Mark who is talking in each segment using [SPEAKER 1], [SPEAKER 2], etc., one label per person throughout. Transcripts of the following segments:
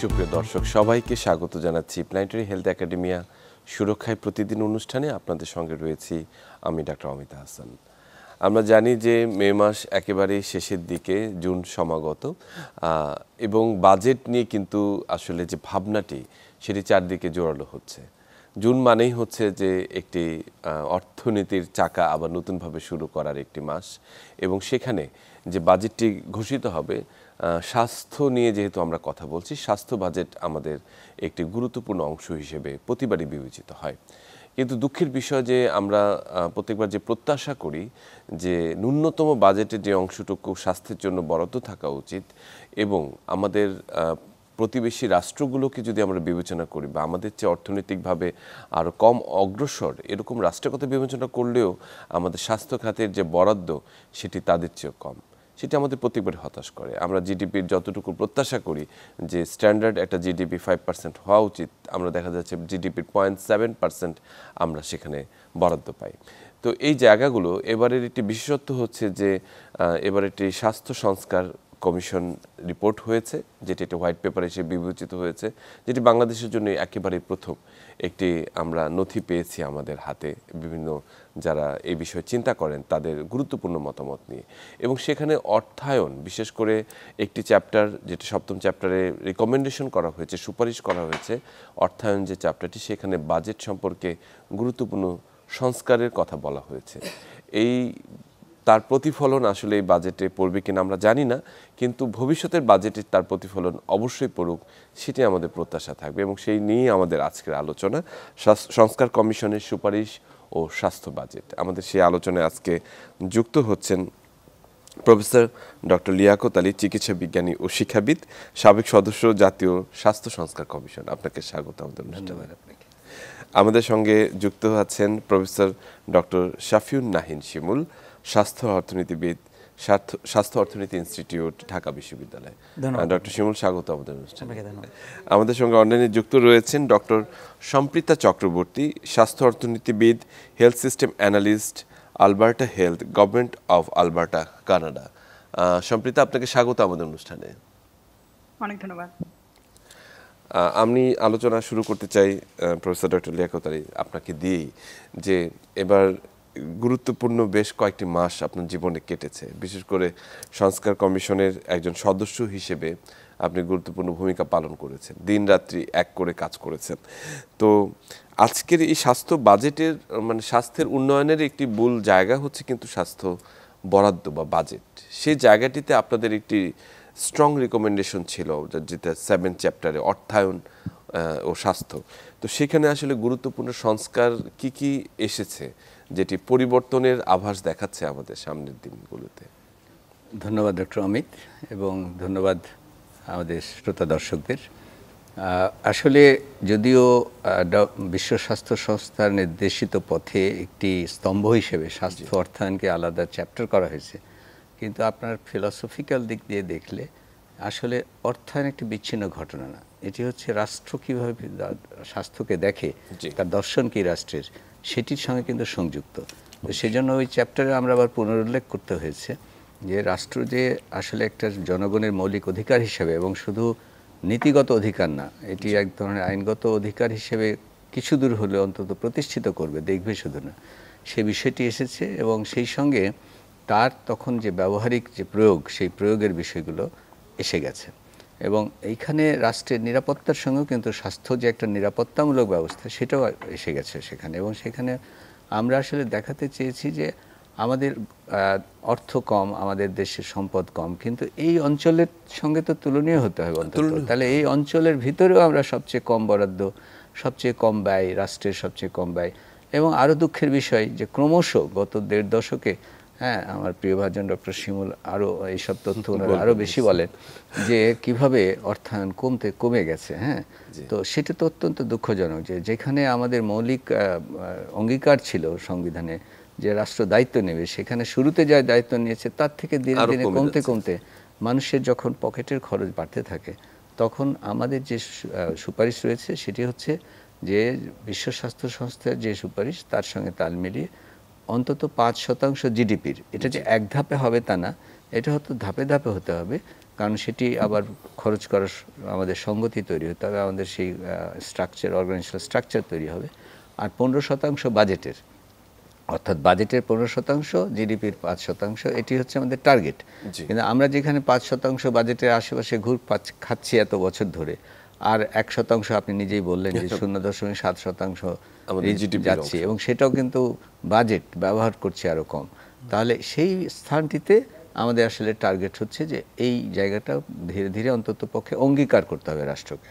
[SPEAKER 1] সুপ্রিয় দর্শক সবাইকে স্বাগত জানাচ্ছি প্ল্যানেটারি হেলথ একাডেমিয়া সুরক্ষায় প্রতিদিন অনুষ্ঠানে আপনাদের সঙ্গে রয়েছি আমি ডাক্তার অমিতা হাসান। আমরা জানি যে মে মাস একেবারে শেষের দিকে, জুন সমাগত এবং বাজেট নিয়ে কিন্তু আসলে যে ভাবনাটি সেটি চারদিকে জোরালো হচ্ছে। জুন মানেই হচ্ছে যে একটি অর্থনীতির চাকা আবার নতুনভাবে শুরু করার একটি মাস এবং সেখানে যে বাজেটটি ঘোষিত হবে, স্বাস্থ্য নিয়ে যেহেতু আমরা কথা বলছি, স্বাস্থ্য বাজেট আমাদের একটি গুরুত্বপূর্ণ অংশ হিসেবে প্রতিবারই বিবেচিত হয়। কিন্তু দুঃখের বিষয় যে আমরা প্রত্যেকবার যে প্রত্যাশা করি যে ন্যূনতম বাজেটের যে অংশটুকু স্বাস্থ্যের জন্য বরাদ্দ থাকা উচিত এবং আমাদের প্রতিবেশী রাষ্ট্রগুলোকে যদি আমরা বিবেচনা করি বা আমাদের চেয়ে অর্থনৈতিকভাবে আরও কম অগ্রসর এরকম রাষ্ট্রের কথা বিবেচনা করলেও আমাদের স্বাস্থ্য খাতের যে বরাদ্দ সেটি তাদের চেয়েও কম, সেটা আমাদের প্রত্যেকবার হতাশ করে। আমরা জিডিপির যতটুকু প্রত্যাশা করি যে স্ট্যান্ডার্ড একটা জিডিপি 5% হওয়া উচিত, আমরা দেখা যাচ্ছে জিডিপির 0.7% আমরা সেখানে বরাদ্দ পাই। তো এই জায়গাগুলো এবারের একটি বিশেষত্ব হচ্ছে যে এবার একটি স্বাস্থ্য সংস্কার কমিশন রিপোর্ট হয়েছে, যেটি একটা হোয়াইট পেপার হিসেবে বিবেচিত হয়েছে, যেটি বাংলাদেশের জন্য একেবারেই প্রথম একটি আমরা নথি পেয়েছি আমাদের হাতে, বিভিন্ন যারা এই বিষয়ে চিন্তা করেন তাদের গুরুত্বপূর্ণ মতামত নিয়ে। এবং সেখানে অর্থায়ন, বিশেষ করে একটি চ্যাপ্টার যেটা সপ্তম চ্যাপ্টারে রিকমেন্ডেশন করা হয়েছে, সুপারিশ করা হয়েছে, অর্থায়ন যে চ্যাপ্টারটি, সেখানে বাজেট সম্পর্কে গুরুত্বপূর্ণ সংস্কারের কথা বলা হয়েছে। এই তার প্রতিফলন আসলে এই বাজেটে পড়বে কিনা আমরা জানি না, কিন্তু ভবিষ্যতের বাজেটে তার প্রতিফলন অবশ্যই পড়ুক, সেটি আমাদের প্রত্যাশা থাকবে এবং সেই নিয়ে আমাদের আজকের আলোচনা, সংস্কার কমিশনের সুপারিশ ও স্বাস্থ্য বাজেট। আমাদের সেই আলোচনায় আজকে যুক্ত হচ্ছেন প্রফেসর ডক্টর লিয়াকত আলী, চিকিৎসা বিজ্ঞানী ও শিক্ষাবিদ, সাবেক সদস্য জাতীয় স্বাস্থ্য সংস্কার কমিশন। আপনাকে স্বাগত আমাদের অনুষ্ঠানে। আমাদের সঙ্গে যুক্ত আছেন প্রফেসর ডক্টর শাফিউন নাহিন শিমুল, স্বাস্থ্য অর্থনীতিবিদ, স্বাস্থ্য অর্থনীতি ইনস্টিটিউট, ঢাকা বিশ্ববিদ্যালয়। ডক্টর শিমুল, স্বাগত আমাদের অনুষ্ঠানে। আমাদের সঙ্গে অনলাইনে যুক্ত রয়েছেন ডক্টর সম্প্রীতা চক্রবর্তী, স্বাস্থ্য অর্থনীতিবিদ, health system analyst, Alberta health, government of Alberta, Canada. Sampreeta, আপনাকে স্বাগত আমাদের অনুষ্ঠানে।
[SPEAKER 2] অনেক ধন্যবাদ।
[SPEAKER 1] আমি আলোচনা শুরু করতে চাই প্রফেসর ডক্টর লিয়াকত আলী আপনাকে দিয়েই, যে এবার গুরুত্বপূর্ণ বেশ কয়েকটি মাস আপনার জীবনে কেটেছে, বিশেষ করে সংস্কার কমিশনের একজন সদস্য হিসেবে আপনি গুরুত্বপূর্ণ ভূমিকা পালন করেছেন, দিন রাত্রি এক করে কাজ করেছেন। তো আজকের এই স্বাস্থ্য বাজেটের মানে স্বাস্থ্যের উন্নয়নের একটি মূল জায়গা হচ্ছে কিন্তু স্বাস্থ্য বরাদ্দ বা বাজেট। সেই জায়গাটিতে আপনাদের একটি স্ট্রং রিকমেন্ডেশন ছিল, যেটা 7 চ্যাপ্টারে অর্থায়ন ও স্বাস্থ্য। তো সেখানে আসলে গুরুত্বপূর্ণ সংস্কার কি কি এসেছে যেটি পরিবর্তনের আভাস দেখাচ্ছে আমাদের সামনের দিনগুলোতে?
[SPEAKER 3] ধন্যবাদ ডক্টর অমিত, এবং ধন্যবাদ আমাদের শ্রোতা দর্শকদের। আসলে যদিও বিশ্ব স্বাস্থ্য সংস্থার নির্দেশিত পথে একটি স্তম্ভ হিসেবে স্বাস্থ্য অর্থায়নকে আলাদা চ্যাপ্টার করা হয়েছে, কিন্তু আপনার ফিলসফিক্যাল দিক দিয়ে দেখলে আসলে অর্থায়ন একটি বিচ্ছিন্ন ঘটনা না। এটি হচ্ছে রাষ্ট্র কীভাবে স্বাস্থ্যকে দেখে, তার দর্শন কী রাষ্ট্রের, সেটির সঙ্গে কিন্তু সংযুক্ত। তো সেজন্য ওই চ্যাপ্টারে আমরা আবার পুনরুল্লেখ করতে হয়েছে যে রাষ্ট্র যে আসলে একটা জনগণের মৌলিক অধিকার হিসেবে, এবং শুধু নীতিগত অধিকার না, এটি এক ধরনের আইনগত অধিকার হিসেবে কিছু দূর হলে অন্তত প্রতিষ্ঠিত করবে, দেখবে শুধু না, সে বিষয়টি এসেছে। এবং সেই সঙ্গে তার তখন যে ব্যবহারিক যে প্রয়োগ, সেই প্রয়োগের বিষয়গুলো এসে গেছে। এবং এইখানে রাষ্ট্রের নিরাপত্তার সঙ্গেও কিন্তু স্বাস্থ্য যে একটা নিরাপত্তামূলক ব্যবস্থা, সেটাও এসে গেছে সেখানে। এবং সেখানে আমরা আসলে দেখাতে চেয়েছি যে আমাদের অর্থ কম, আমাদের দেশের সম্পদ কম, কিন্তু এই অঞ্চলের সঙ্গে তো তুলনীয় হতে হবে অন্তত। তাহলে এই অঞ্চলের ভিতরেও আমরা সবচেয়ে কম বরাদ্দ, সবচেয়ে কম ব্যয়, রাষ্ট্রের সবচেয়ে কম ব্যয়। এবং আরও দুঃখের বিষয় যে ক্রমশ গত 1.5 দশকে, আমার প্রিয় ভাজন ডক্টর শিমুল আরও এইসব তথ্য আরও বেশি বলেন যে কিভাবে অর্থায়ন কমে গেছে। তো সেটা তো অত্যন্ত দুঃখজনক যে যেখানে আমাদের মৌলিক অঙ্গীকার ছিল সংবিধানে যে রাষ্ট্র দায়িত্ব নেবে, সেখানে শুরুতে যা দায়িত্ব নিয়েছে তার থেকে দিনে দিনে কমতে কমতে মানুষের যখন পকেটের খরচ বাড়তে থাকে, তখন আমাদের যে সুপারিশ রয়েছে সেটি হচ্ছে যে বিশ্ব স্বাস্থ্য সংস্থার যে সুপারিশ, তার সঙ্গে তাল মিলিয়ে অন্তত 5% জিডিপির, এটা যে এক ধাপে হবে তা না, এটা হয়তো ধাপে ধাপে হতে হবে। কারণ সেটি আবার খরচ করার আমাদের সঙ্গতি তৈরি হতে হবে, আমাদের সেই স্ট্রাকচার, অর্গানাইজেশনাল স্ট্রাকচার তৈরি হবে। আর 15% বাজেটের, অর্থাৎ বাজেটের 15%, জিডিপির 5%, এটি হচ্ছে আমাদের টার্গেট। কিন্তু আমরা যেখানে 5% বাজেটের আশেপাশে ঘুর খাচ্ছি এত বছর ধরে, আর 1% আপনি নিজেই বললেন যে 0.7% যাচ্ছে, এবং সেটাও কিন্তু বাজেট ব্যবহার করছে আরও কম। তাহলে সেই স্থানটিতে আমাদের আসলে টার্গেট হচ্ছে যে এই জায়গাটা ধীরে ধীরে অন্তত পক্ষে অঙ্গীকার করতে হবে রাষ্ট্রকে।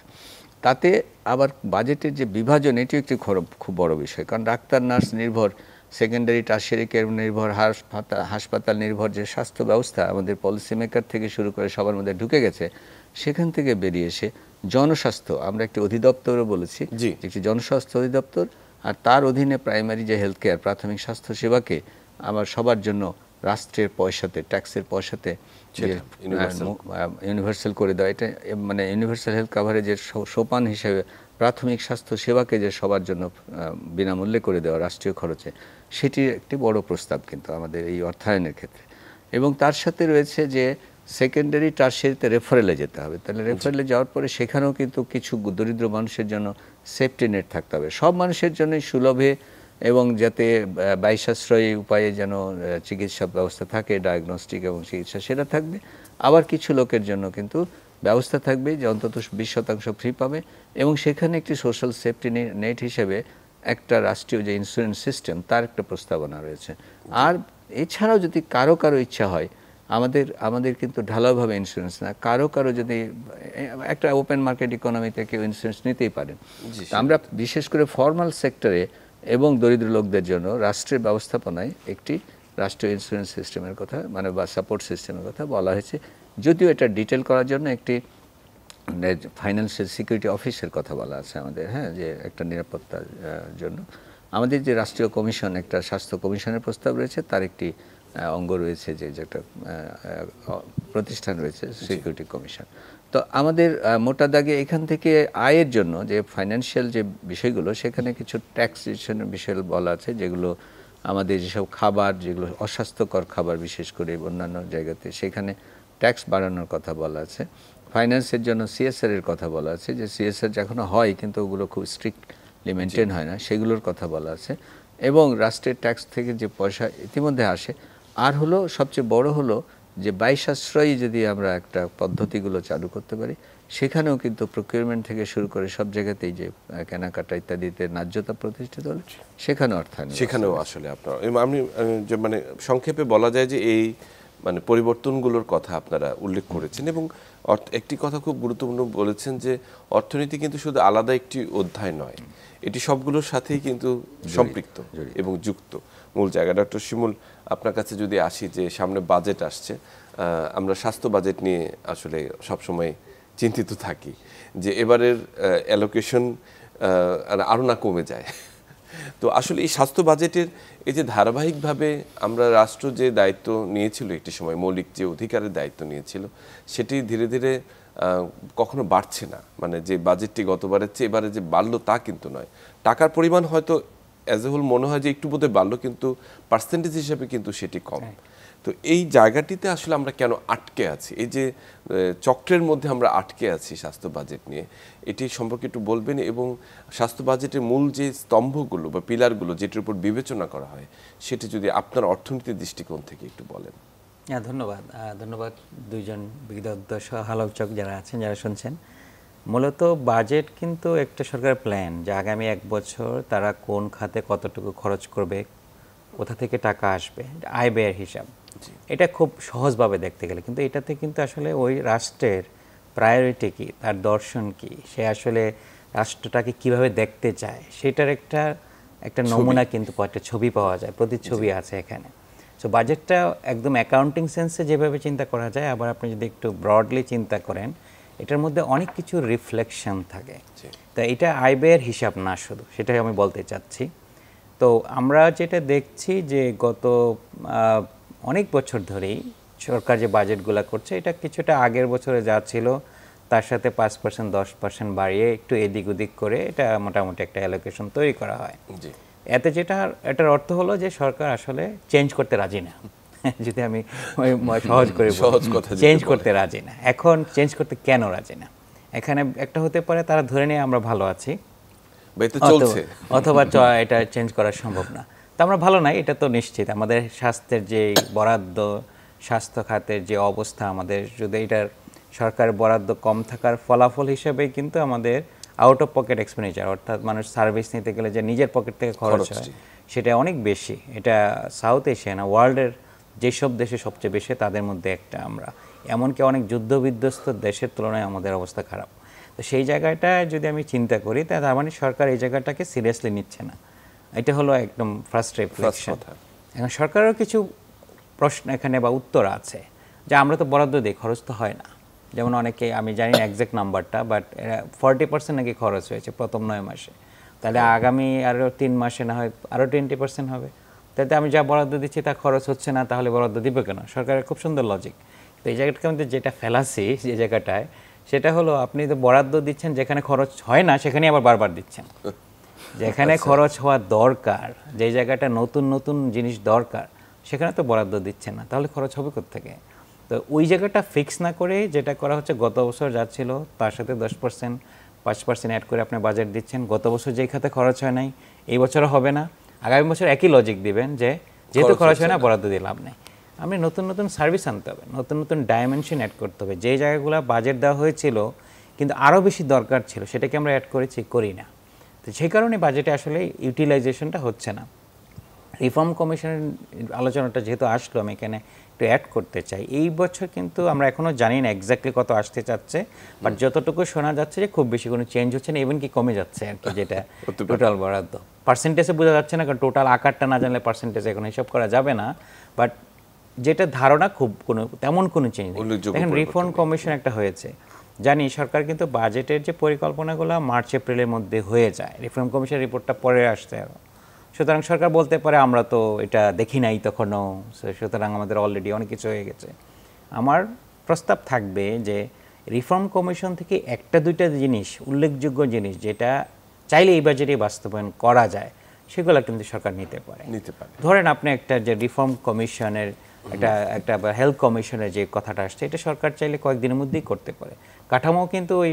[SPEAKER 3] তাতে আবার বাজেটের যে বিভাজন, এটিও একটি খুব বড় বিষয়, কারণ ডাক্তার নার্স নির্ভর, সেকেন্ডারি টারশিয়ারি কেয়ার নির্ভর, হাসপাতাল নির্ভর যে স্বাস্থ্য ব্যবস্থা আমাদের পলিসি মেকার থেকে শুরু করে সবার মধ্যে ঢুকে গেছে, সেখান থেকে বেরিয়ে এসে জনস্বাস্থ্য, আমরা একটি অধিদপ্তরও বলেছি, একটি জনস্বাস্থ্য অধিদপ্তর, আর তার অধীনে প্রাইমারি যে হেলথ কেয়ার, প্রাথমিক স্বাস্থ্য সেবাকে আবার সবার জন্য রাষ্ট্রের পয়সাতে, ট্যাক্সের পয়সাতে ইউনিভার্সাল করে দেওয়া। এটা মানে ইউনিভার্সাল হেলথ কাভারেজের সোপান হিসেবে প্রাথমিক স্বাস্থ্য সেবাকে যে সবার জন্য বিনামূল্যে করে দেওয়া রাষ্ট্রীয় খরচে, সেটির একটি বড় প্রস্তাব কিন্তু আমাদের এই অর্থায়নের ক্ষেত্রে। এবং তার সাথে রয়েছে যে সেকেন্ডারি টারশিয়ারিতে রেফারেলে যেতে হবে। তাহলে রেফারেলে যাওয়ার পরে সেখানেও কিন্তু কিছু দরিদ্র মানুষের জন্য সেফটি নেট থাকতে হবে, সব মানুষের জন্যই সুলভে, এবং যাতে ব্যয়সাশ্রয়ী উপায়ে যেন চিকিৎসা ব্যবস্থা থাকে, ডায়াগনস্টিক এবং চিকিৎসা সেটা থাকবে। আবার কিছু লোকের জন্য কিন্তু ব্যবস্থা থাকবে যে অন্তত 20% ফ্রি পাবে, এবং সেখানে একটি সোশ্যাল সেফটি নেট হিসেবে একটা রাষ্ট্রীয় যে ইন্স্যুরেন্স সিস্টেম, তার একটা প্রস্তাবনা রয়েছে। আর এছাড়াও যদি কারো ইচ্ছা হয়, আমাদের কিন্তু ঢালাওভাবে ইন্স্যুরেন্স না, কারো যদি একটা ওপেন মার্কেট ইকোনমিতে কেউ ইন্স্যুরেন্স নিতেই পারেন। আমরা বিশেষ করে ফর্মাল সেক্টরে এবং দরিদ্র লোকদের জন্য রাষ্ট্রের ব্যবস্থাপনায় একটি রাষ্ট্রীয় ইন্স্যুরেন্স সিস্টেমের কথা, মানে বা সাপোর্ট সিস্টেমের কথা বলা হয়েছে। যদিও এটা ডিটেল করার জন্য একটি ফাইন্যান্সিয়াল সিকিউরিটি অফিসের কথা বলা আছে আমাদের, হ্যাঁ, যে একটা নিরাপত্তার জন্য আমাদের যে রাষ্ট্রীয় কমিশন, একটা স্বাস্থ্য কমিশনের প্রস্তাব রয়েছে, তার একটি অঙ্গ রয়েছে যে একটা প্রতিষ্ঠান রয়েছে, সিকিউরিটি কমিশন। তো আমাদের মোটা দাগে এখান থেকে আয়ের জন্য যে ফাইন্যান্সিয়াল যে বিষয়গুলো, সেখানে কিছু ট্যাক্সেশনের বিষয় বলা আছে, যেগুলো আমাদের যেসব খাবার, যেগুলো অস্বাস্থ্যকর খাবার বিশেষ করে অন্যান্য জায়গাতে, সেখানে ট্যাক্স বাড়ানোর কথা বলা আছে। ফাইন্যান্সের জন্য সিএসআর এর কথা বলা আছে, যে সিএসআর এখনো হয় কিন্তু ওগুলো খুব স্ট্রিক্টলি মেনটেন হয় না, সেগুলোর কথা বলা আছে। এবং রাষ্ট্রের ট্যাক্স থেকে যে পয়সা ইতিমধ্যে আসে, আর হলো সবচেয়ে বড় হলো যে ব্যয়সাশ্রয়ী যদি আমরা একটা পদ্ধতিগুলো চালু করতে পারি, সেখানেও কিন্তু প্রকিউরমেন্ট থেকে শুরু করে সব জায়গাতেই যে কেনাকাটা ইত্যাদিতে ন্যায্যতা প্রতিষ্ঠিত হলে সেখানেও অর্থায়ন,
[SPEAKER 1] সেখানেও আসলে আপনার আমি যে মানে সংক্ষেপে বলা যায় যে এই মানে পরিবর্তনগুলোর কথা আপনারা উল্লেখ করেছেন। এবং একটি কথা খুব গুরুত্বপূর্ণ বলেছেন যে অর্থনীতি কিন্তু শুধু আলাদা একটি অধ্যায় নয়, এটি সবগুলোর সাথেই কিন্তু সম্পৃক্ত এবং যুক্ত মূল জায়গা। ডক্টর শিমুল, আপনার কাছে যদি আসি, যে সামনে বাজেট আসছে, আমরা স্বাস্থ্য বাজেট নিয়ে আসলে সবসময় চিন্তিত থাকি যে এবারের অ্যালোকেশন আরও না কমে যায়। তো আসলে এই স্বাস্থ্য বাজেটের এই যে ধারাবাহিকভাবে আমরা রাষ্ট্র যে দায়িত্ব নিয়েছিল, একটি সময় মৌলিক যে অধিকারের দায়িত্ব নিয়েছিল, সেটি ধীরে ধীরে কখনো বাড়ছে না। মানে যে বাজেটটি গতবারের চেয়ে এবারে যে বাড়লো তা কিন্তু নয়, টাকার পরিমাণ হয়তো অ্যাজ এ হোল মনে হয় যে একটু বোধহয় বাড়লো, কিন্তু পার্সেন্টেজ হিসেবে কিন্তু সেটি কম। তো এই জায়গাটিতে আসলে আমরা কেন আটকে আছি, এই যে চক্রের মধ্যে আমরা আটকে আছি স্বাস্থ্য বাজেট নিয়ে, এটি সম্পর্কে একটু বলবেন। এবং স্বাস্থ্য বাজেটের মূল যে স্তম্ভগুলো বা পিলারগুলো যেটির উপর বিবেচনা করা হয়, সেটি যদি আপনার অর্থনীতির দৃষ্টিকোণ থেকে একটু বলেন।
[SPEAKER 4] হ্যাঁ, ধন্যবাদ দুইজন বিদগ্ধ আলোচক যারা আছেন, যারা শুনছেন। মূলত বাজেট কিন্তু একটা সরকারের প্ল্যান, যে আগামী 1 বছর তারা কোন খাতে কতটুকু খরচ করবে, কোথা থেকে টাকা আসবে, আয় ব্যয়ের হিসাব। এটা খুব সহজভাবে দেখতে গেলে, কিন্তু এটাতে কিন্তু আসলে ওই রাষ্ট্রের প্রায়োরিটি কি, তার দর্শন কি, সে আসলে রাষ্ট্রটাকে কিভাবে দেখতে চায়, সেটার একটা নমুনা কিন্তু একটা ছবি পাওয়া যায়, প্রতিচ্ছবি আছে এখানে। সো বাজেটটা একদম অ্যাকাউন্টিং সেন্সে যেভাবে চিন্তা করা যায়, আবার আপনি যদি একটু ব্রডলি চিন্তা করেন, এটার মধ্যে অনেক কিছু রিফ্লেকশন থাকে। তা এটা আয় ব্যয়ের হিসাব না শুধু, সেটাই আমি বলতে চাচ্ছি। তো আমরা যেটা দেখছি যে গত অনেক বছর ধরেই সরকার যে বাজেটগুলো করছে, এটা কিছুটা আগের বছরে যা ছিল তার সাথে 5% 10% বাড়িয়ে একটু এদিক ওদিক করে এটা মোটামুটি একটা অ্যালোকেশন তৈরি করা হয়। এতে এটার অর্থ হলো যে সরকার আসলে চেঞ্জ করতে রাজি না। যদি আমি সহজ করে
[SPEAKER 1] সহজ কথা যদি
[SPEAKER 4] চেঞ্জ
[SPEAKER 1] বলেন।
[SPEAKER 4] করতে রাজি না। এখন চেঞ্জ করতে কেন রাজি না? এখানে একটা হতে পারে তারা ধরে নিয়ে আমরা ভালো আছি,
[SPEAKER 1] বা এই তো চলছে।
[SPEAKER 4] অথবা এটা চেঞ্জ করা সম্ভব না। তো আমরা ভালো নাই এটা তো নিশ্চিত। আমাদের স্বাস্থ্যের যে বরাদ্দ, স্বাস্থ্য খাতের যে অবস্থা, আমাদের যদি এটার সরকারের বরাদ্দ কম থাকার ফলাফল হিসেবে কিন্তু আমাদের আউট অফ পকেট এক্সপেন্ডিচার, অর্থাৎ মানুষ সার্ভিস নিতে গেলে যে নিজের পকেট থেকে খরচ হয় সেটা অনেক বেশি। এটা সাউথ এশিয়া না, ওয়ার্ল্ডের যেসব দেশে সবচেয়ে বেশি তাদের মধ্যে একটা আমরা। এমনকি অনেক যুদ্ধ বিধ্বস্ত দেশের তুলনায় আমাদের অবস্থা খারাপ। তো সেই জায়গাটা যদি আমি চিন্তা করি, তার মানে সরকার এই জায়গাটাকে সিরিয়াসলি নিচ্ছে না। এটা হলো একদম ফার্স্ট রিফ্লেকশন। এখন সরকারেরও কিছু প্রশ্ন এখানে বা উত্তর আছে, যে আমরা তো বরাদ্দ দিই, খরচ তো হয় না। যেমন অনেকে, আমি জানি না এক্সাক্ট নাম্বারটা, বাট 40% নাকি খরচ হয়েছে প্রথম 9 মাসে। তাহলে আগামী আরও 3 মাসে না হয় আরও 20% হবে। তাতে আমি যা বরাদ্দ দিচ্ছি তা খরচ হচ্ছে না, তাহলে বরাদ্দ দিবে কেন? সরকারের খুব সুন্দর লজিক। তো এই জায়গাটাকে আমাদের যেটা ফেলাসি যে জায়গাটায়, সেটা হলো আপনি তো বরাদ্দ দিচ্ছেন যেখানে খরচ হয় না, সেখানে আবার বারবার দিচ্ছেন। যেখানে খরচ হওয়া দরকার, যে জায়গাটা নতুন নতুন জিনিস দরকার, সেখানে তো বরাদ্দ দিচ্ছে না, তাহলে খরচ হবে কোত্থেকে? তো ওই জায়গাটা ফিক্স না করে যেটা করা হচ্ছে, গত বছর যাচ্ছিল তার সাথে 10% 5% অ্যাড করে আপনি বাজেট দিচ্ছেন। গত বছর যেই খাতে খরচ হয় নাই, এই বছরও হবে না, আগামী বছর একই লজিক দিবেন যে যেহেতু খরচ হয় না বরাদ্দ দিয়ে লাভ নেই। আমি নতুন নতুন সার্ভিস আনতে হবে, নতুন নতুন ডাইমেনশন অ্যাড করতে হবে। যে জায়গাগুলো বাজেট দেওয়া হয়েছিল কিন্তু আরও বেশি দরকার ছিল, সেটাকে আমরা অ্যাড করেছি, করি না। তো সেই কারণে বাজেটে আসলে ইউটিলাইজেশনটা হচ্ছে না। রিফর্ম কমিশনের আলোচনাটা যেহেতু আসলো, আমি এখানে একটু অ্যাড করতে চাই। এই বছর কিন্তু আমরা এখনও জানি না এক্স্যাক্টলি কত আসতে চাচ্ছে, বাট যতটুকু শোনা যাচ্ছে যে খুব বেশি কোনো চেঞ্জ হচ্ছে না, ইভেন কি কমে যাচ্ছে আর কি, যেটা টোটাল বরাদ্দ। পার্সেন্টেজে বোঝা যাচ্ছে না, কারণ টোটাল আকারটা না জানলে পার্সেন্টেজ এখন হিসাব করা যাবে না, বাট যেটা ধারণা খুব তেমন কোনো চেঞ্জ নেই। দেখেন রিফর্ম কমিশন একটা হয়েছে, জানি সরকার কিন্তু বাজেটের যে পরিকল্পনাগুলো মার্চ এপ্রিলের মধ্যে হয়ে যায়, রিফর্ম কমিশনের রিপোর্টটা পরে আসতে আরও। সুতরাং সরকার বলতে পারে আমরা তো এটা দেখি নাই তখনও, সুতরাং আমাদের অলরেডি অনেক কিছু হয়ে গেছে। আমার প্রস্তাব থাকবে যে রিফর্ম কমিশন থেকে একটা দুইটা জিনিস, উল্লেখযোগ্য জিনিস যেটা চাইলে এই বাজেটে বাস্তবায়ন করা যায়, সেগুলো কিন্তু সরকার নিতে পারে। ধরেন আপনি একটা যে রিফর্ম কমিশনের একটা হেলথ কমিশনের যে কথাটা আসছে, এটা সরকার চাইলে কয়েকদিনের মধ্যেই করতে পারে। কাঠামো কিন্তু ওই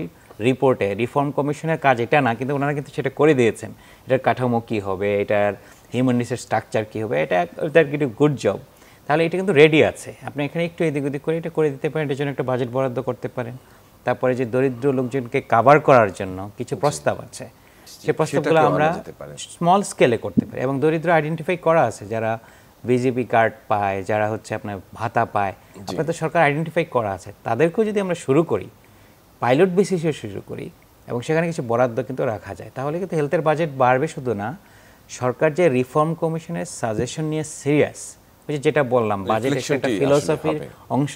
[SPEAKER 4] রিপোর্টে রিফর্ম কমিশনের কাজ এটা না, কিন্তু ওনারা কিন্তু সেটা করে দিয়েছেন। এটার কাঠামো কী হবে, এটার হিউম্যান রিসোর্স স্ট্রাকচার কী হবে, এটা কিন্তু গুড জব। তাহলে এটা কিন্তু রেডি আছে, আপনি এখানে একটু এদিক ওদিক করে এটা করে দিতে পারেন, এটার জন্য একটা বাজেট বরাদ্দ করতে পারেন। তারপরে যে দরিদ্র লোকজনকে কাভার করার জন্য কিছু প্রস্তাব আছে, সেই প্রস্তাবগুলো আমরা স্মল স্কেলে করতে পারি, এবং দরিদ্র আইডেন্টিফাই করা আছে, যারা বিজেপি কার্ড পায়, যারা হচ্ছে আপনার ভাতা পায়, আপনাদের সরকার আইডেন্টিফাই করা আছে, তাদেরকেও যদি আমরা শুরু করি, পাইলট বেসিসে শুরু করি, এবং সেখানে কিছু বরাদ্দ কিন্তু রাখা যায়, তাহলে কিন্তু হেলথের বাজেট বাড়বে। শুধু না, সরকার যে রিফর্ম কমিশনের সাজেশন নিয়ে সিরিয়াস, যেটা বললাম বাজেটের একটা ফিলোসফির অংশ,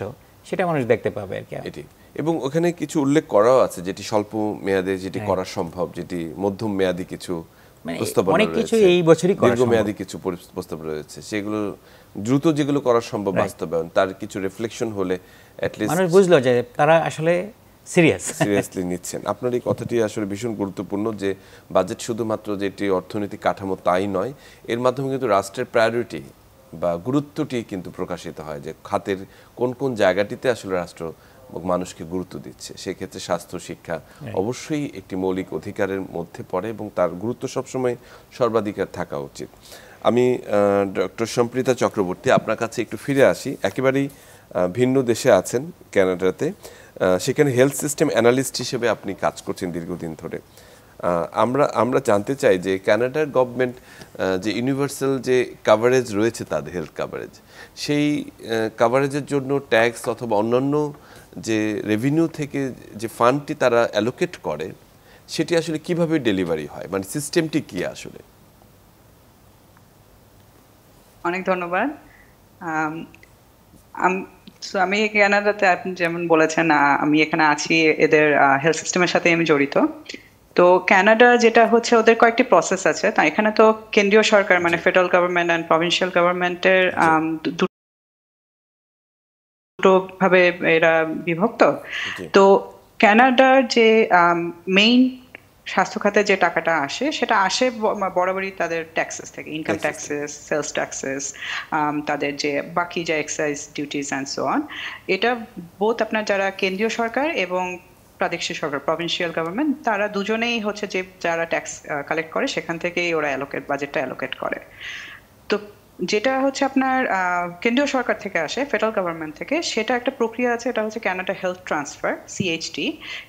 [SPEAKER 4] সেটা মানুষ দেখতে পাবে আর কি।
[SPEAKER 1] এবং ওখানে কিছু উল্লেখ করাও আছে, যেটি স্বল্প মেয়াদে যেটি করা সম্ভব, যেটি মধ্যম মেয়াদী কিছু প্রস্তাবনা
[SPEAKER 4] অনেক কিছু এই বছরই করা সম্ভব,
[SPEAKER 1] দীর্ঘমেয়াদী কিছু প্রস্তাব রয়েছে, সেগুলো দ্রুত যেগুলো করা সম্ভব বাস্তবায়ন, তার কিছু রিফ্লেকশন হলে অ্যাট লিস্ট
[SPEAKER 4] মানুষ বুঝলো যে তারা আসলে
[SPEAKER 1] সিরিয়াসলি নিচ্ছেন। আপনার এই কথাটি আসলে ভীষণ গুরুত্বপূর্ণ, যে বাজেট শুধুমাত্র যেটি অর্থনৈতিক কাঠামো তাই নয়, এর মাধ্যমে কিন্তু রাষ্ট্রের প্রায়োরিটি বা গুরুত্বটি কিন্তু প্রকাশিত হয়, যে খাতের কোন কোন জায়গাটিতে আসলে রাষ্ট্র মানুষকে গুরুত্ব দিচ্ছে। সেক্ষেত্রে স্বাস্থ্য শিক্ষা অবশ্যই একটি মৌলিক অধিকারের মধ্যে পড়ে, এবং তার গুরুত্ব সবসময় সর্বাধিকার থাকা উচিত। আমি ডক্টর সম্প্রীতা চক্রবর্তী, আপনার কাছে একটু ফিরে আসি। একেবারেই ভিন্ন দেশে আছেন, কানাডাতে, সেখানে হেলথ সিস্টেম অ্যানালিস্ট হিসেবে আপনি কাজ করছেন দীর্ঘদিন ধরে। আমরা জানতে চাই যে কানাডার গভর্নমেন্ট যে ইউনিভার্সাল যে কাভারেজ রয়েছে, তাদের হেলথ কাভারেজ, সেই কাভারেজের জন্য ট্যাক্স অথবা অন্যান্য যে রেভিনিউ থেকে যে ফান্ডটি তারা অ্যালোকেট করে, সেটি আসলে কিভাবে ডেলিভারি হয়, মানে সিস্টেমটি কি আসলে?
[SPEAKER 2] অনেক ধন্যবাদ। আমি কানাডাতে, আপনি যেমন বলেছেন, আমি এখানে আছি, এদের হেলথ সিস্টেমের সাথে আমি জড়িত। তো কানাডা যেটা হচ্ছে, ওদের কয়েকটি প্রসেস আছে। তা এখানে তো কেন্দ্রীয় সরকার, মানে ফেডারেল গভর্নমেন্ট অ্যান্ড প্রভিন্সিয়াল গভর্নমেন্টের দুটো ভাবে এরা বিভক্ত। তো কানাডার যে মেইন স্বাস্থ্য খাতে যে টাকাটা আসে সেটা আসে বরাবরই তাদের ট্যাক্সেস থেকে, ইনকাম ট্যাক্সেস, সেলস ট্যাক্সেস, তাদের যে বাকি যে excise duties and so on, এটা বোথ আপনার যারা কেন্দ্রীয় সরকার এবং প্রাদেশিক সরকার, প্রভিন্সিয়াল গভর্নমেন্ট, তারা দুজনেই হচ্ছে যে যারা ট্যাক্স কালেক্ট করে সেখান থেকেই ওরা বাজেটটা অ্যালোকেট করে। তো যেটা হচ্ছে আপনার কেন্দ্রীয় সরকার থেকে আসে, ফেডারেল গভর্নমেন্ট থেকে, সেটা একটা প্রক্রিয়া আছে, এটা হচ্ছে কানাডা হেলথ ট্রান্সফার, সিএইচটি।